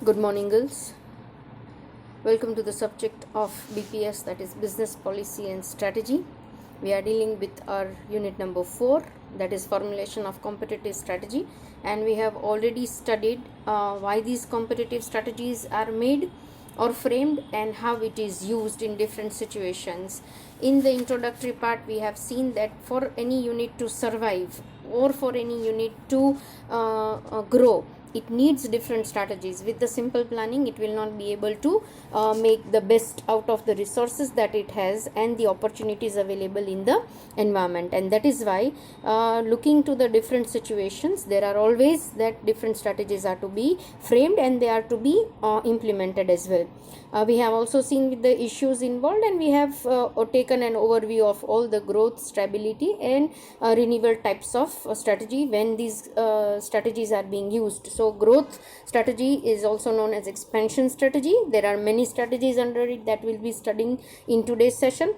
Good morning, girls. Welcome to the subject of BPS, that is Business Policy and Strategy. We are dealing with our unit number 4, that is Formulation of Competitive Strategy, and we have already studied why these competitive strategies are made or framed and how it is used in different situations. In the introductory part, we have seen that for any unit to survive or for any unit to grow, it needs different strategies. With the simple planning, it will not be able to make the best out of the resources that it has and the opportunities available in the environment. And that is why looking to the different situations, there are always that different strategies are to be framed and they are to be implemented as well. We have also seen with the issues involved, and we have taken an overview of all the growth, stability and renewal types of strategy when these strategies are being used. So growth strategy is also known as expansion strategy. There are many strategies under it that we'll be studying in today's session,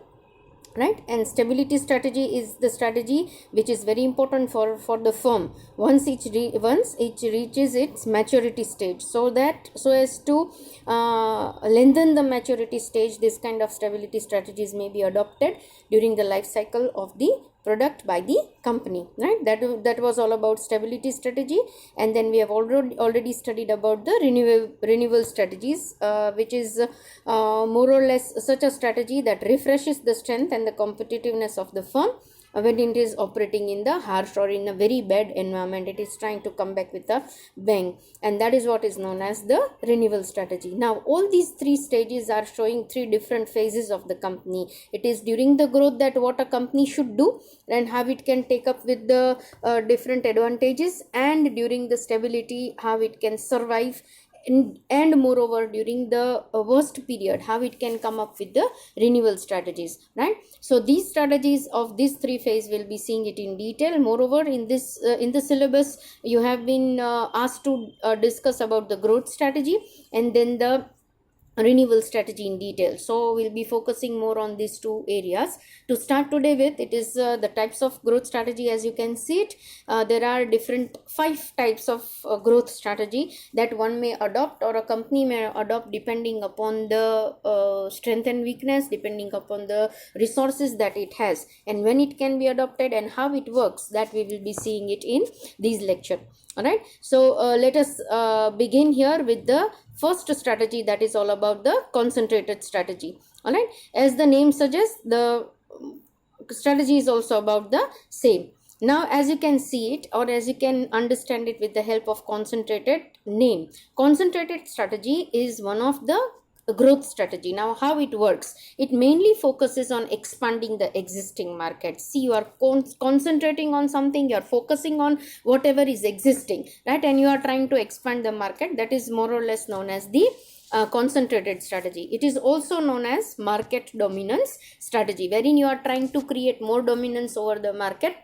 right? And stability strategy is the strategy which is very important for the firm once it reaches its maturity stage, so as to lengthen the maturity stage. This kind of stability strategies may be adopted during the life cycle of the product by the company, right? That was all about stability strategy. And then we have already studied about the renewal strategies, which is more or less such a strategy that refreshes the strength and the competitiveness of the firm when it is operating in the harsh or in a very bad environment. It is trying to come back with a bang, and that is what is known as the renewal strategy. Now all these three stages are showing three different phases of the company. It is during the growth that what a company should do and how it can take up with the different advantages, and during the stability how it can survive, and moreover during the worst period how it can come up with the renewal strategies, right? So these strategies of these three phases will be seeing it in detail. Moreover, in the syllabus you have been asked to discuss about the growth strategy and then the renewal strategy in detail. So we'll be focusing more on these two areas. To start today with, it is the types of growth strategy. As you can see it, there are different 5 types of growth strategy that one may adopt or a company may adopt depending upon the strength and weakness, depending upon the resources that it has, and when it can be adopted and how it works, that we will be seeing it in these lecture. All right, so let us begin here with the first strategy, that is all about the concentrated strategy. All right, as the name suggests, the strategy is also about the same. Now as you can see it, or as you can understand it with the help of concentrated name, concentrated strategy is one of the growth strategy. Now how it works, it mainly focuses on expanding the existing market. See, you are concentrating on something, you are focusing on whatever is existing, right? And you are trying to expand the market. That is more or less known as the concentrated strategy. It is also known as market dominance strategy, wherein you are trying to create more dominance over the market.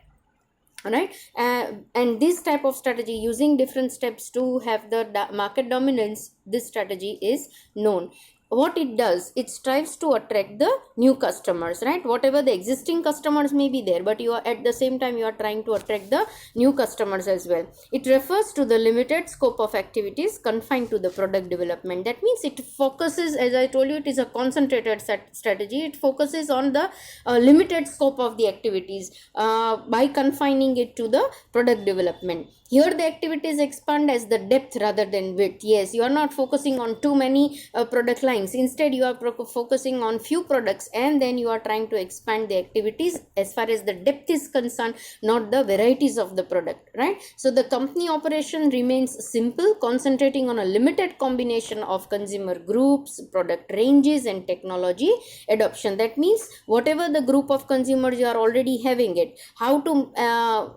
Right, and this type of strategy, using different steps to have the market dominance, this strategy is known. What it does, it strives to attract the new customers, right? Whatever the existing customers may be there, but you are at the same time you are trying to attract the new customers as well. It refers to the limited scope of activities confined to the product development. That means it focuses, as I told you, it is a concentrated strategy. It focuses on the limited scope of the activities by confining it to the product development. Here the activities expand as the depth rather than width. Yes, you are not focusing on too many product lines. Instead, you are focusing on few products, and then you are trying to expand the activities as far as the depth is concerned, not the varieties of the product, right? So the company operation remains simple, concentrating on a limited combination of consumer groups, product ranges and technology adoption. That means whatever the group of consumers you are already having it, how to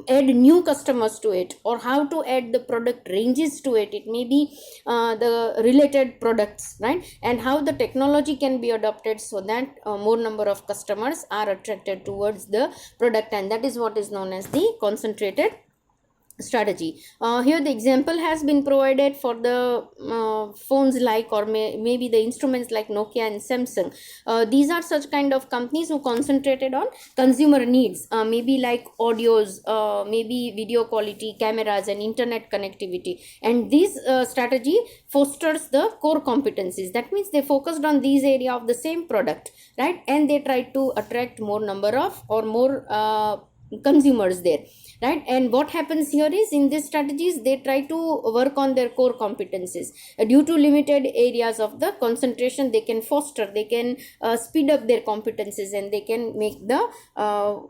add new customers to it, or how to add the product ranges to it. It may be the related products, right? And how the technology can be adopted so that more number of customers are attracted towards the product, and that is what is known as the concentrated strategy. Here the example has been provided for the phones like, or maybe the instruments like Nokia and Samsung. These are such kind of companies who concentrated on consumer needs, maybe like audios, maybe video quality, cameras and internet connectivity. And this strategy fosters the core competencies. That means they focused on these area of the same product, right? And they try to attract more number of or more consumers there, right? And what happens here is, in these strategies they try to work on their core competencies. Due to limited areas of the concentration, they can foster, they can speed up their competencies, and they can make the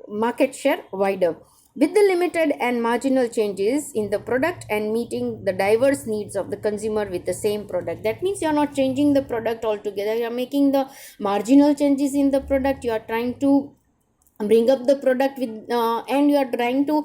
market share wider. With the limited and marginal changes in the product and meeting the diverse needs of the consumer with the same product. That means you are not changing the product altogether, you are making the marginal changes in the product, you are trying to bring up the product with and you are trying to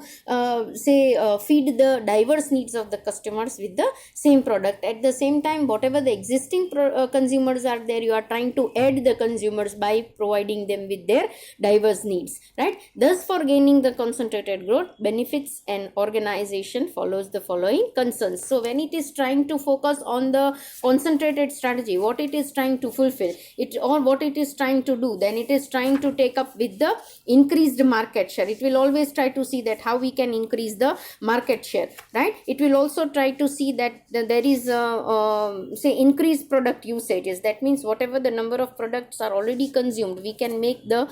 feed the diverse needs of the customers with the same product. At the same time, whatever the existing consumers are there, you are trying to add the consumers by providing them with their diverse needs, right? Thus, for gaining the concentrated growth benefits, an organization follows the following concerns. So when it is trying to focus on the concentrated strategy, what it is trying to fulfill it, or what it is trying to do, then it is trying to take up with the increased market share. It will always try to see that how we can increase the market share, right? It will also try to see that there is increased product usages. That means whatever the number of products are already consumed, we can make the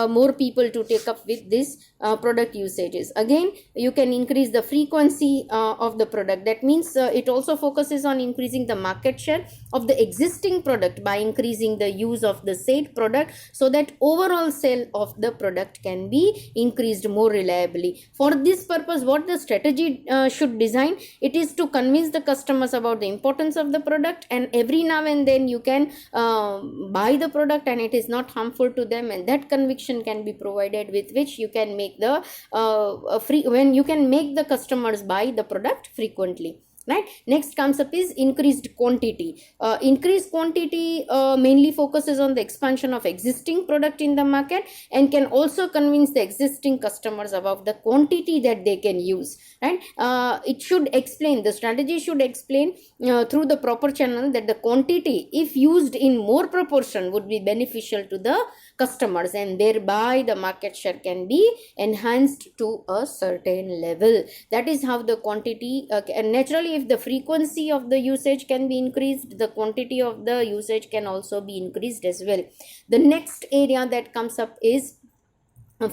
more people to take up with this product usages. Again, you can increase the frequency of the product. That means it also focuses on increasing the market share of the existing product by increasing the use of the said product, so that overall sale of the product can be increased more reliably. For this purpose, what the strategy should design, it is to convince the customers about the importance of the product, and every now and then you can buy the product and it is not harmful to them, and that conviction can be provided, with which you can make the when you can make the customers buy the product frequently, right? Next comes up is increased quantity. Increased quantity mainly focuses on the expansion of existing product in the market, and can also convince the existing customers about the quantity that they can use, right? It should explain, the strategy should explain through the proper channel that the quantity, if used in more proportion, would be beneficial to the customers, and thereby the market share can be enhanced to a certain level. That is how the quantity and naturally, if the frequency of the usage can be increased, the quantity of the usage can also be increased as well. The next area that comes up is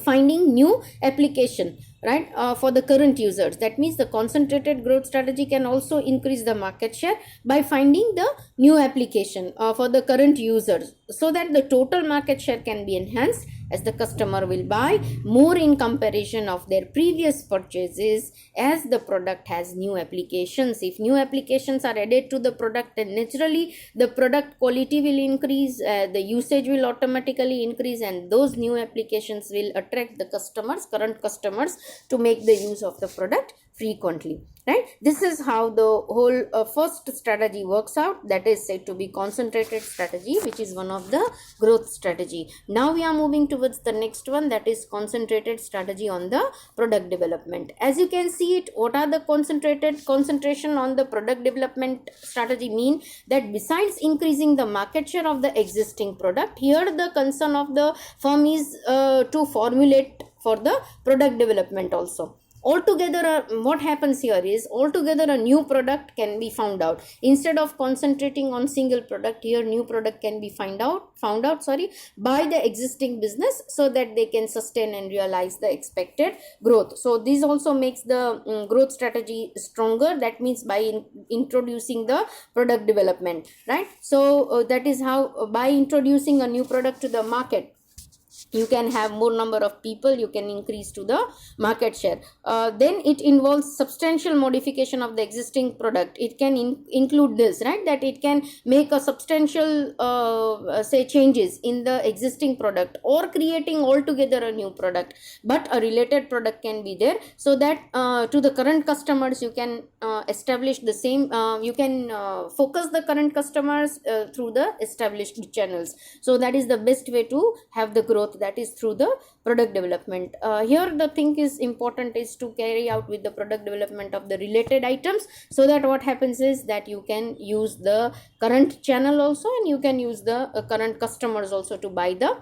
finding new application, right, for the current users. That means the concentrated growth strategy can also increase the market share by finding the new application for the current users, so that the total market share can be enhanced, as the customer will buy more in comparison of their previous purchases, as the product has new applications. If new applications are added to the product, then naturally the product quality will increase, the usage will automatically increase, and those new applications will attract the customers, current customers, to make the use of the product frequently, right? This is how the whole first strategy works out, that is said to be concentrated strategy, which is one of the growth strategy. Now we are moving towards the next one, that is concentrated strategy on the product development. As you can see it, what are the concentration on the product development strategy mean? That besides increasing the market share of the existing product, here the concern of the firm is to formulate for the product development also. Altogether, what happens here is, altogether a new product can be found out. Instead of concentrating on single product, here new product can be found out by the existing business, so that they can sustain and realize the expected growth. So this also makes the growth strategy stronger. That means by introducing the product development, right? So that is how, by introducing a new product to the market, you can have more number of people, you can increase to the market share. Then it involves substantial modification of the existing product. It can include this, right, that it can make a substantial changes in the existing product, or creating altogether a new product, but a related product can be there, so that to the current customers you can establish the same, you can focus the current customers through the established channels. So that is the best way to have the growth, that is through the product development. Here the thing is important is to carry out with the product development of the related items, so that what happens is that you can use the current channel also, and you can use the current customers also to buy the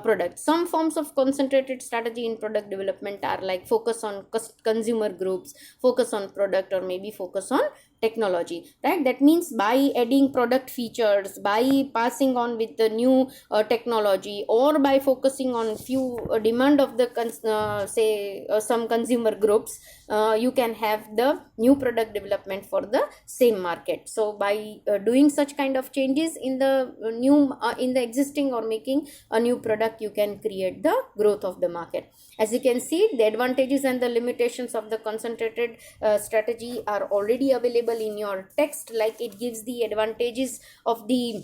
product. Some forms of concentrated strategy in product development are like focus on consumer groups, focus on product, or maybe focus on technology, right? That means by adding product features, by passing on with the new technology, or by focusing on few demand of the some consumer groups, you can have the new product development for the same market. So by doing such kind of changes in the new in the existing, or making a new product, you can create the growth of the market. As you can see, the advantages and the limitations of the concentrated strategy are already available in your text. Like it gives the advantages of the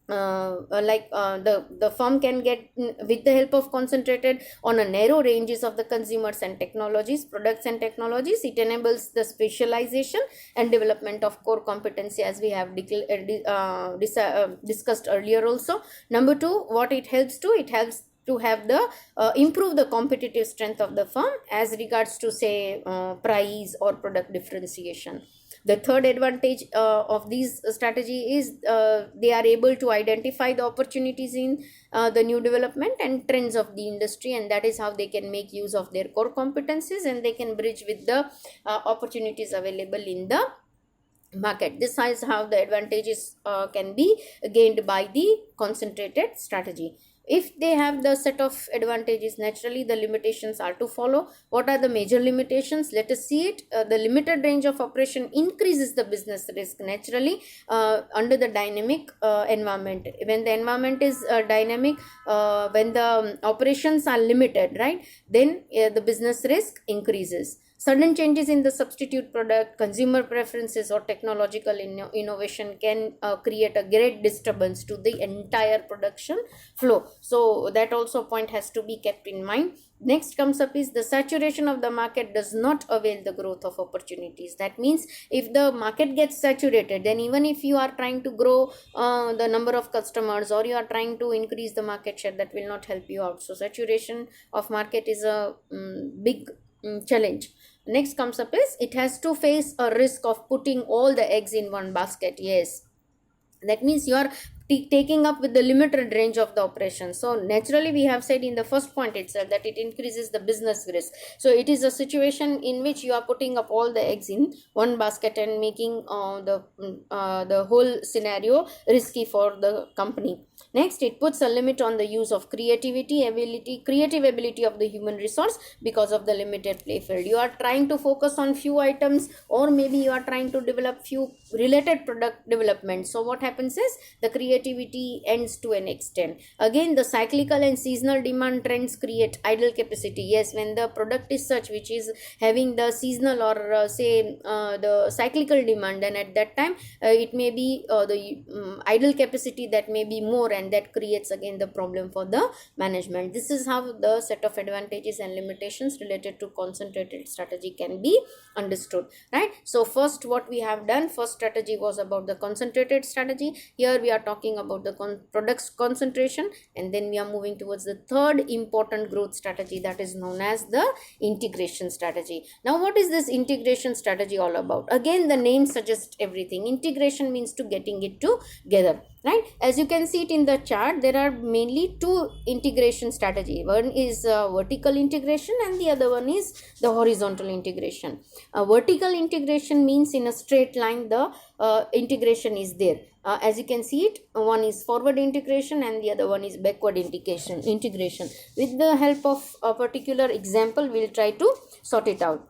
the firm can get, with the help of concentrated on a narrow ranges of the consumers and technologies, products and technologies. It enables the specialization and development of core competency, as we have discussed earlier also. Number two, what it helps to have the improve the competitive strength of the firm as regards to say price or product differentiation. The third advantage of these strategy is they are able to identify the opportunities in the new development and trends of the industry, and that is how they can make use of their core competencies, and they can bridge with the opportunities available in the market. This is how the advantages can be gained by the concentrated strategy. If they have the set of advantages, naturally the limitations are to follow. What are the major limitations? Let us see it. The limited range of operation increases the business risk naturally under the dynamic environment. When the environment is dynamic, when the operations are limited, right, then the business risk increases. Sudden changes in the substitute product, consumer preferences, or technological innovation can create a great disturbance to the entire production flow. So that also point has to be kept in mind. Next comes up is the saturation of the market does not avail the growth of opportunities. That means if the market gets saturated, then even if you are trying to grow the number of customers, or you are trying to increase the market share, that will not help you out. So saturation of market is a big challenge. Next comes up is it has to face a risk of putting all the eggs in one basket. Yes, that means you are taking up with the limited range of the operation. So naturally we have said in the first point itself that it increases the business risk. So it is a situation in which you are putting up all the eggs in one basket and making the whole scenario risky for the company. Next, it puts a limit on the use of creative ability of the human resource because of the limited play field. You are trying to focus on few items, or maybe you are trying to develop few related product development. So what happens is the creativity ends to an extent. Again, the cyclical and seasonal demand trends create idle capacity. Yes, when the product is such which is having the seasonal or the cyclical demand, then at that time it may be the idle capacity that may be more, and that creates again the problem for the management. This is how the set of advantages and limitations related to concentrated strategy can be understood, right? So first, what we have done, first strategy was about the concentrated strategy. Here we are talking about the products concentration, and then we are moving towards the third important growth strategy, that is known as the integration strategy. Now what is this integration strategy all about? Again, the name suggests everything. Integration means to getting it together, right? As you can see it in the chart, there are mainly two integration strategy. One is vertical integration, and the other one is the horizontal integration. Vertical integration means in a straight line the integration is there. As you can see it, one is forward integration and the other one is backward integration. With the help of a particular example, we'll try to sort it out.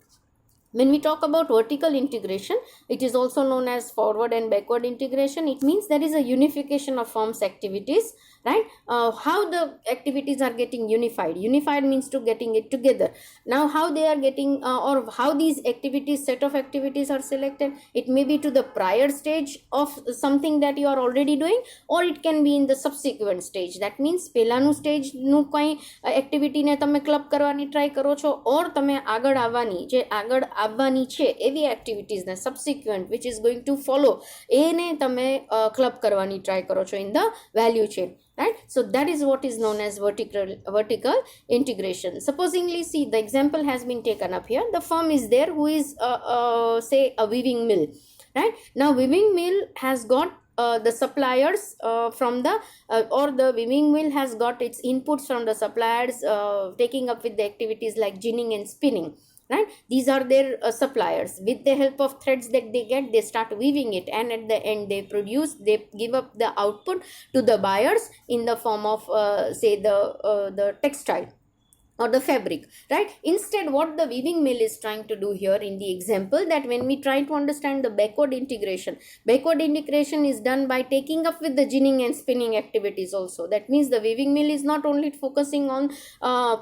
When we talk about vertical integration, it is also known as forward and backward integration. It means there is a unification of firm's activities, right? How the activities are getting unified. Unified means to getting it together. Now how they are getting or how these activities, set of activities are selected, it may be to the prior stage of something that you are already doing, or it can be in the subsequent stage. That means પહેલાનું stage નું કોઈ એક્ટિવિટીને તમે club કરવાની try કરો છો, or તમે આગળ આવવાની છે એવી એક્ટિવિટીઝને subsequent which is going to follow એને તમે ક્લબ કરવાની ટ્રાય કરો છો in the value chain. right? So that is what is known as vertical integration. Supposingly, see, the example has been taken up here. The firm is there who is say a weaving mill, right? Now weaving mill has got the suppliers from the or the weaving mill has got its inputs from the suppliers taking up with the activities like ginning and spinning, right? These are their suppliers. With the help of threads that they get, they start weaving it, and at the end they give up the output to the buyers in the form of say the textile or the fabric, right? Instead, what the weaving mill is trying to do here in the example, that when we try to understand the backward integration is done by taking up with the ginning and spinning activities also. That means the weaving mill is not only focusing on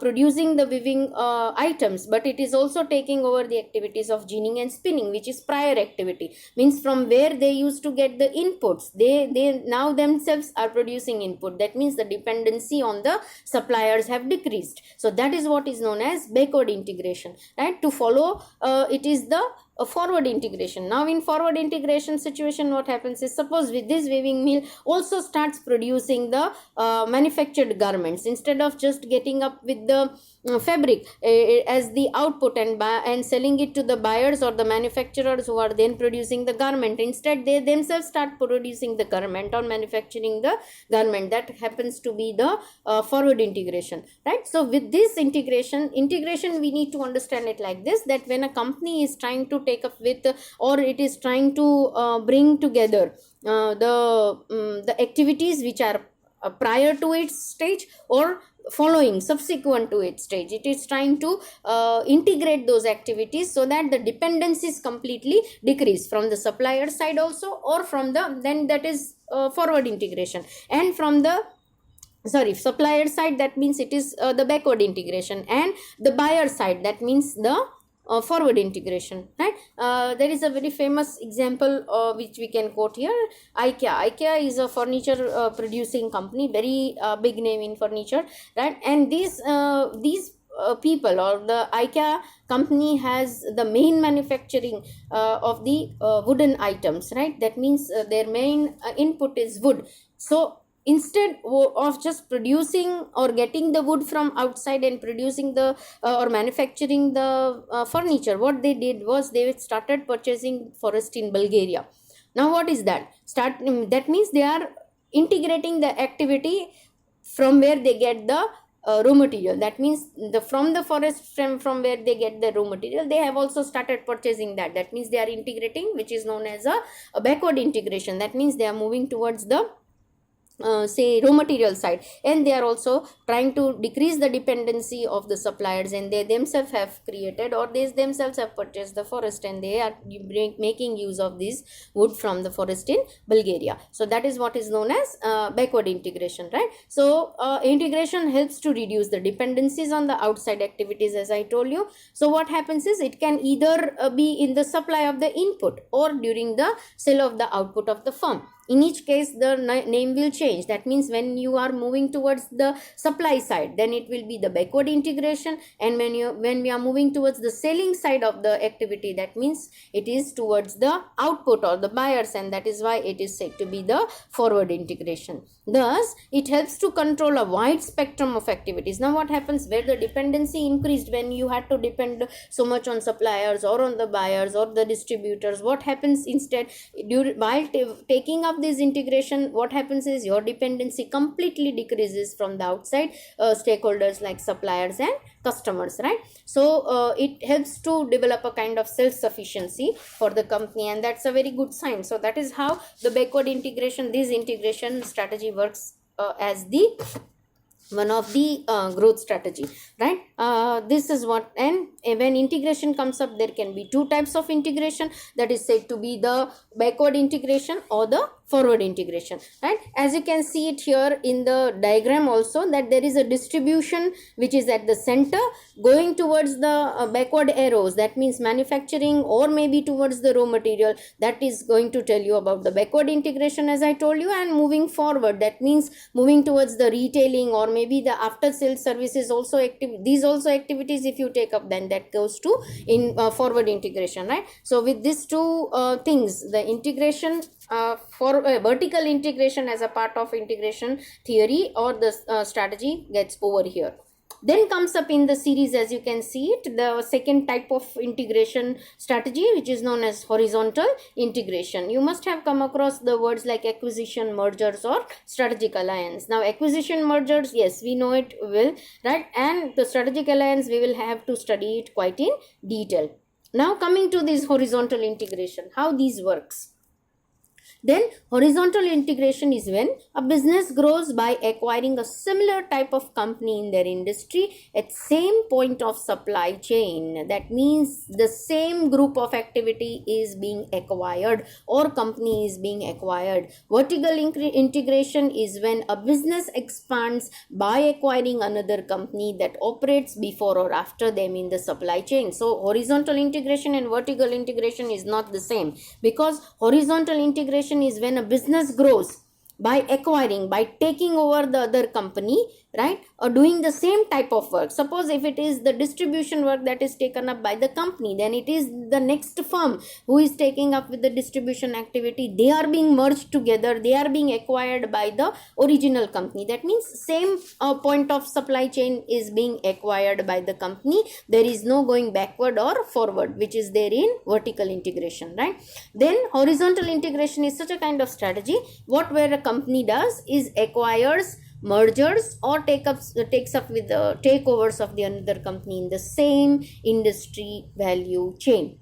producing the weaving items, but it is also taking over the activities of ginning and spinning, which is prior activity. Means from where they used to get the inputs, they now themselves are producing input. That means the dependency on the suppliers have decreased. So that is what is known as backward integration, right? To follow it is the forward integration. Now in forward integration situation, what happens is, suppose with this weaving mill also starts producing the manufactured garments, instead of just getting up with the fabric as the output and selling it to the buyers or the manufacturers who are then producing the garment. Instead, they themselves start producing the garment or manufacturing the garment. That happens to be the forward integration, right? So with this integration we need to understand it like this, that when a company is trying to take up with or it is trying to bring together the activities which are prior to its stage or following subsequent to its stage, it is trying to integrate those activities so that the dependencies completely decrease from the supplier side also, or from the, then that is forward integration, and from the supplier side, that means it is the backward integration, and the buyer side, that means the forward integration, right? There is a very famous example which we can quote here. IKEA is a furniture producing company, very big name in furniture, right? And these people, or the IKEA company has the main manufacturing of the wooden items, right? That means their main input is wood. So instead of just producing or getting the wood from outside and producing the or manufacturing the furniture, what they did was they started purchasing forest in Bulgaria. Now what is that? That means they are integrating the activity from where they get the raw material. That means from the forest, from where they get the raw material, they have also started purchasing that. That means they are integrating, which is known as a backward integration. That means they are moving towards the say raw material side, and they are also trying to decrease the dependency of the suppliers, and they themselves have created, or they themselves have purchased the forest, and they are making use of this wood from the forest in Bulgaria. So that is what is known as backward integration, right? So integration helps to reduce the dependencies on the outside activities, as I told you. So what happens is, it can either be in the supply of the input or during the sale of the output of the firm. In each case, the name will change. That means when you are moving towards the supply side, then it will be the backward integration, and when we are moving towards the selling side of the activity, that means it is towards the output or the buyers, and that is why it is said to be the forward integration. Thus, it helps to control a wide spectrum of activities. Now what happens where the dependency increased, when you had to depend so much on suppliers or on the buyers or the distributors? What happens instead, while taking up this integration, what happens is your dependency completely decreases from the outside stakeholders like suppliers and customers, right? So it helps to develop a kind of self-sufficiency for the company, and that's a very good sign. So that is how the backward integration, this integration strategy works as the one of the growth strategy, right? This is what, and when integration comes up, there can be two types of integration, that is said to be the backward integration or the forward integration, right? As you can see it here in the diagram also, that there is a distribution which is at the center going towards the backward arrows, that means manufacturing or maybe towards the raw material. That is going to tell you about the backward integration, as I told you. And moving forward, that means moving towards the retailing or maybe the after sales services also active. These also activities, if you take up, then that goes to in forward integration, right? So with these two things, the integration for vertical integration as a part of integration theory or the strategy gets over here. Then comes up in the series, as you can see it, the second type of integration strategy, which is known as horizontal integration. You must have come across the words like acquisition, mergers, or strategic alliance. Now acquisition, mergers, yes, we know it well, right? And the strategic alliance, we will have to study it quite in detail. Now coming to this horizontal integration, how these works. Then horizontal integration is when a business grows by acquiring a similar type of company in their industry at same point of supply chain. That means the same group of activity is being acquired or company is being acquired. Vertical integration is when a business expands by acquiring another company that operates before or after them in the supply chain. So horizontal integration and vertical integration is not the same, because horizontal integration is when a business grows by acquiring, by taking over the other company, right, or doing the same type of work. Suppose if it is the distribution work that is taken up by the company, then it is the next firm who is taking up with the distribution activity. They are being merged together, they are being acquired by the original company. That means same point of supply chain is being acquired by the company. There is no going backward or forward, which is there in vertical integration, right? Then horizontal integration is such a kind of strategy where a company does is acquires, mergers, or takes up with the takeovers of the another company in the same industry value chain.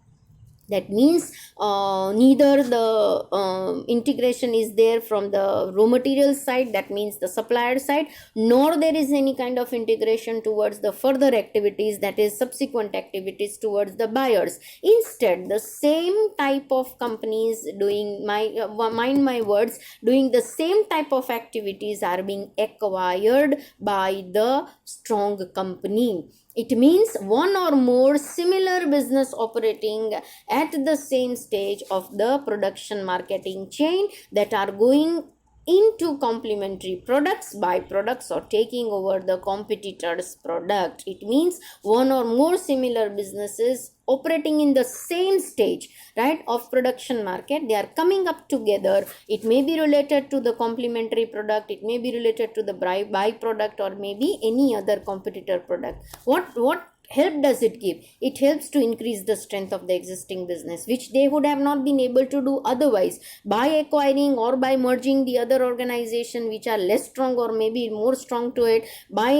That means neither the integration is there from the raw material side, that means the supplier side, nor there is any kind of integration towards the further activities, that is subsequent activities towards the buyers. Instead, the same type of companies doing mind my words, doing the same type of activities are being acquired by the strong company. It means one or more similar business operating at the same stage of the production marketing chain that are going into complementary products, byproducts, or taking over the competitor's product. It means one or more similar businesses operating in the same stage, right, of production market. They are coming up together. It may be related to the complementary product, it may be related to the byproduct, or maybe any other competitor product. What help does it give? It helps to increase the strength of the existing business, which they would have not been able to do otherwise. By acquiring or by merging the other organization which are less strong or maybe more strong to it, by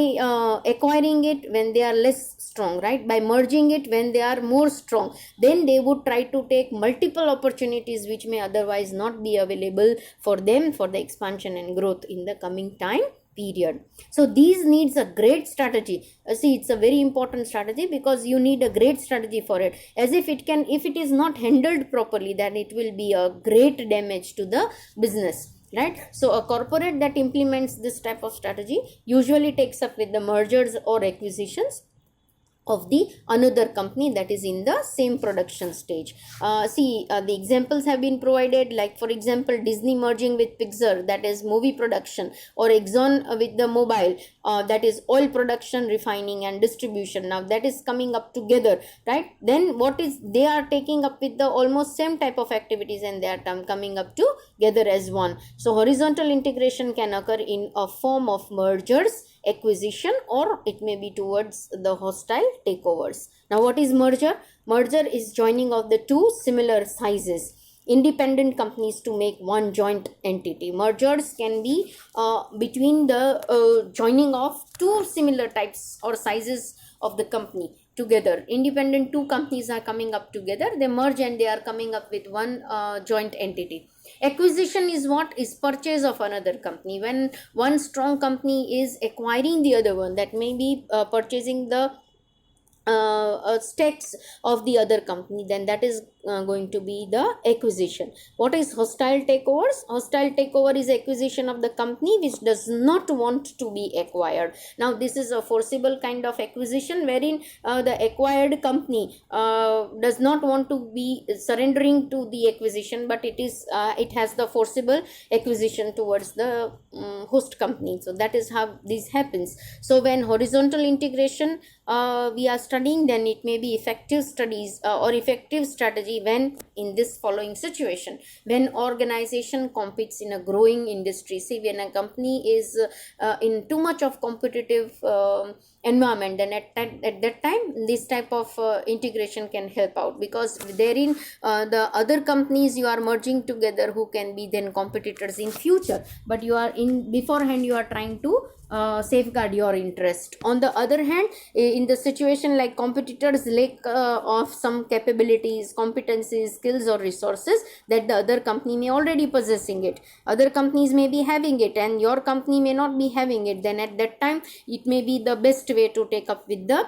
acquiring it when they are less strong, right, by merging it when they are more strong, then they would try to take multiple opportunities which may otherwise not be available for them for the expansion and growth in the coming time period. So these needs a great strategy. See, it's a very important strategy because you need a great strategy for it. As if it is not handled properly, then it will be a great damage to the business, right? So a corporate that implements this type of strategy usually takes up with the mergers or acquisitions of the another company that is in the same production stage. The examples have been provided, like for example Disney merging with Pixar, that is movie production, or Exxon with the mobile, that is oil production, refining and distribution. Now that is coming up together, right? Then they are taking up with the almost same type of activities and they are coming up together as one. So horizontal integration can occur in a form of mergers, acquisition, or it may be towards the hostile takeovers. Now what is merger? Merger is joining of the two similar sizes independent companies to make one joint entity. Mergers can be between the joining of two similar types or sizes of the company together. Independent two companies are coming up together, they merge and they are coming up with one joint entity. Acquisition is what? Is purchase of another company. When one strong company is acquiring the other one, that may be purchasing the stakes of the other company, then that is going to be the acquisition. What is hostile takeovers? Hostile takeover is acquisition of the company which does not want to be acquired. Now this is a forcible kind of acquisition wherein the acquired company does not want to be surrendering to the acquisition, but it has the forcible acquisition towards the host company. So that is how this happens. So when horizontal integration we are studying, then it may be effective studies or effective strategy strategy when in this following situation, when organization competes in a growing industry. See, when a company is in too much of competitive environment, then at that time this type of integration can help out, because therein the other companies you are merging together who can be then competitors in future, but you are in beforehand you are trying to safeguard your interest. On the other hand, in the situation like competitors lack of some capabilities, competencies, skills or resources that the other company may already possessing it, other companies may be having it and your company may not be having it, then at that time it may be the best way to take up with the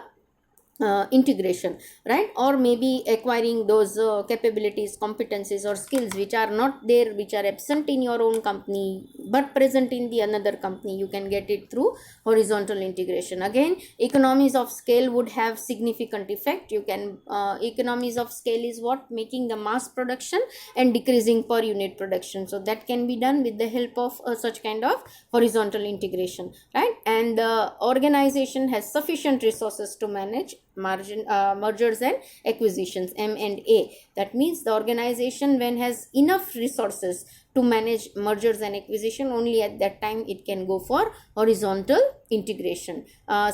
integration, right? Or maybe acquiring those capabilities, competencies or skills which are not there, which are absent in your own company but present in the another company. You can get it through horizontal integration. Again, economies of scale would have significant effect. You can economies of scale is what? Making the mass production and decreasing per unit production. So that can be done with the help of such kind of horizontal integration, right? And the organization has sufficient resources to manage mergers and acquisitions, M&A. That means the organization when has enough resources to manage mergers and acquisition, only at that time it can go for horizontal integration.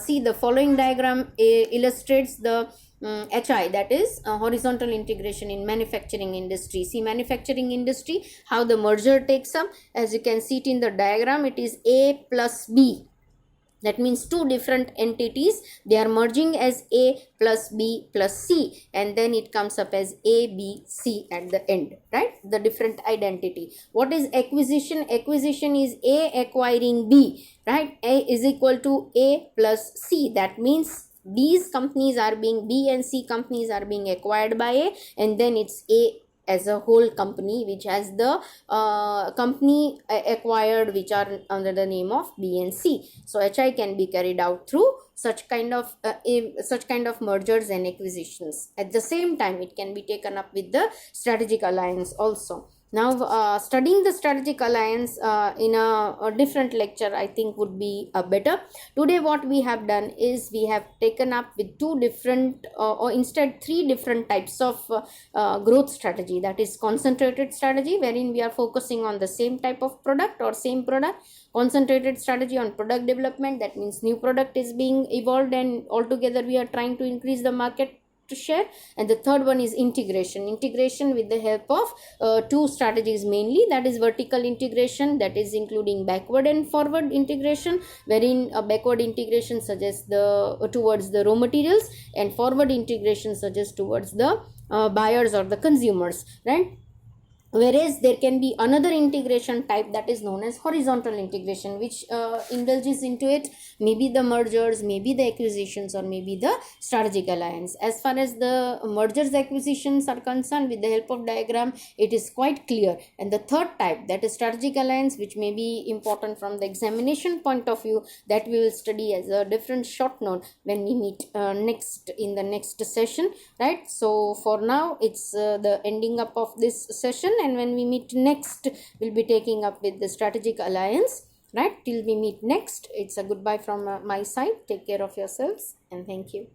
See, the following diagram illustrates the HI, that is horizontal integration in manufacturing industry. See, manufacturing industry, how the merger takes up. As you can see it in the diagram, it is A plus B. That means two different entities, they are merging as A plus B plus C, and then it comes up as A, B, C at the end, right? The different identity. What is acquisition? Acquisition is A acquiring B, right? A is equal to A plus C. That means these companies are being, B and C companies are being acquired by A, and then it's A as a whole company which has the company acquired which are under the name of B and C. So HI can be carried out through such kind of mergers and acquisitions. At the same time, it can be taken up with the strategic alliance also. Now, studying the strategic alliance in a different lecture, I think would be better. Today what we have done is we have taken up with two different or instead three different types of growth strategy. That is concentrated strategy, wherein we are focusing on the same type of product or same product. Concentrated strategy on product development, that means new product is being evolved and altogether we are trying to increase the market to share. And the third one is integration with the help of two strategies mainly, that is vertical integration, that is including backward and forward integration, wherein backward integration suggests towards the raw materials and forward integration suggests towards the buyers or the consumers, right? Whereas there can be another integration type that is known as horizontal integration, which indulges into it maybe the mergers, maybe the acquisitions, or maybe the strategic alliance. As far as the mergers acquisitions are concerned, with the help of diagram it is quite clear. And the third type, that is strategic alliance, which may be important from the examination point of view, that we will study as a different short note when we meet next in the next session, right? So for now it's the ending up of this session, and when we meet next we'll be taking up with the strategic alliance, right? Till we meet next, it's a goodbye from my side. Take care of yourselves and thank you.